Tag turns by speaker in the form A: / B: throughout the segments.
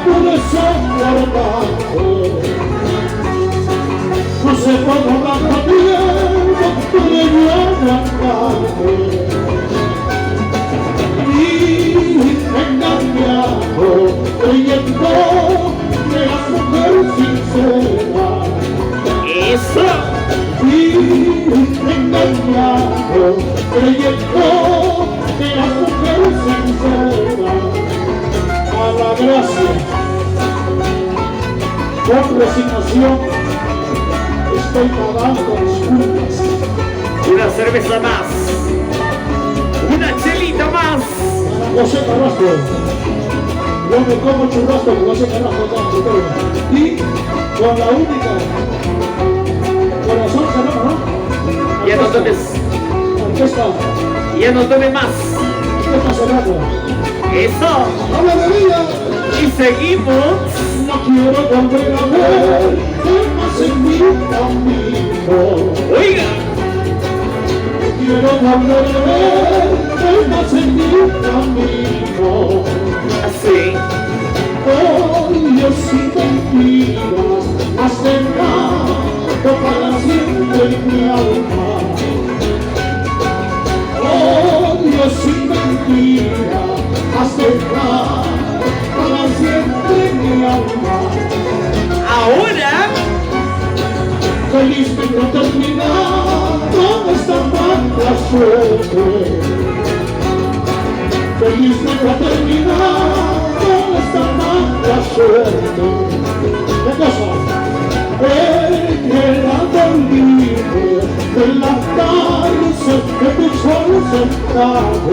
A: pude soportarte. No sé por cuánto tiempo pude yo aguantarte. Y engañado, creyendo que eras mujer sincera.
B: Eso.
A: Y engañado, creyendo que eras mujer sincera. A la gracia, con resignación, estoy pagando disculpas.
B: Una cerveza más. Una chelita más.
A: José Carrasco, yo me como churrasco con José Carrasco, y con la única corazón cerrado, ¿no?
B: Ya no tomes.
A: Orquesta,
B: Ya no tome más.
A: orquesta cerrada.
B: Eso.
A: ¡Habla de vida!
B: Y seguimos.
A: No quiero volver a ver más en mi camino.
B: Oiga.
A: Quiero volver a ver más en mi camino.
B: Así.
A: Hoy yo sin mentiras has dejado para siempre mi alma. Hoy yo sin mentiras has dejado para siempre mi alma.
B: Ahora.
A: Felizmente terminado esta mala suerte. Felizmente terminado esta mala suerte. ¿Qué cosa? He quedado libre de la cárcel de tus voluntades.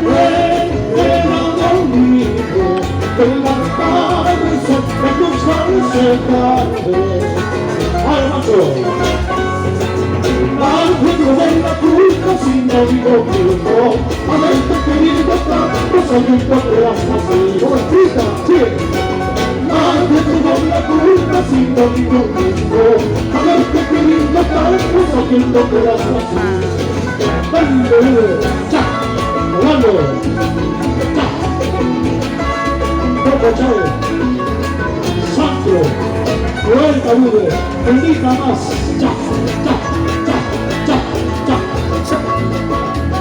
A: He quedado libre de la cárcel de tus voluntades. ¡Ay, macho! Algo de la culpa sin no digo mismo. Haberte querido tanto sabiendo que has nacido. ¡Grita! ¡Sí! Algo de la culpa sin no digo mismo. Haberte querido tanto sabiendo que has nacido. ¡Dale! ¡Cha! ¡Volando! ¡Cha! ¡Poco chave! ¡Santo! ¡Vuelta nube! ¡Bendita más! ¡Cha! ¡Cha!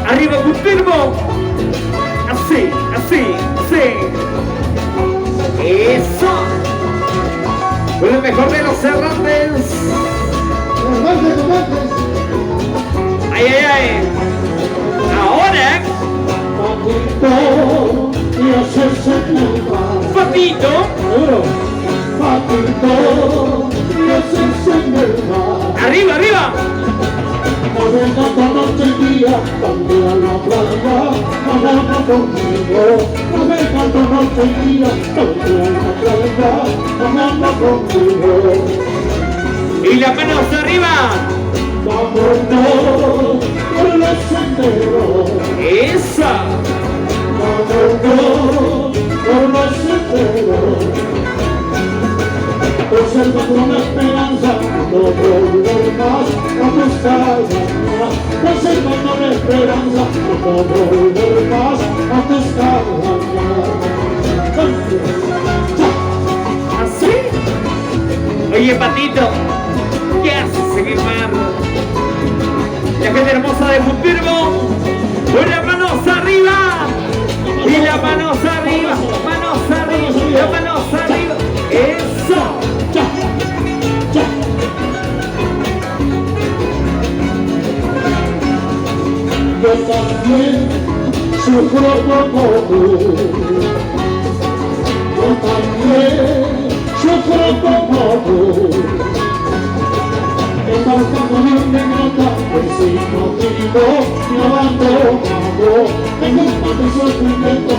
B: Arriba, confirmo. Así, así, así. Eso. Con lo mejor de los errantes. Ay, ay, ay. Ahora.
A: Patito, y hacerse el
B: Patito.
A: Patito, y hacerse el
B: Arriba, arriba.
A: Navegando noche y día, también a la playa, nadando conmigo. Navegando noche y día, también a la playa, nadando conmigo.
B: Y las manos arriba.
A: Vámonos por los senderos.
B: Esa.
A: Vámonos por los senderos. Observa con esperanza, no volver más a buscar más. Observa con esperanza, no volver más a buscar más.
B: ¿Así? Oye, Patito, ¿qué haces en el mar? La gente hermosa de Confirmo. Con las manos arriba. Y las manos arriba. Manos arriba. Las manos arriba. Eso.
A: Yo también sufro como tú. Yo también sufro como tú. Embarcando mi negrata, pues sin motivo, me abandono. Tengo un mal de sufrimiento,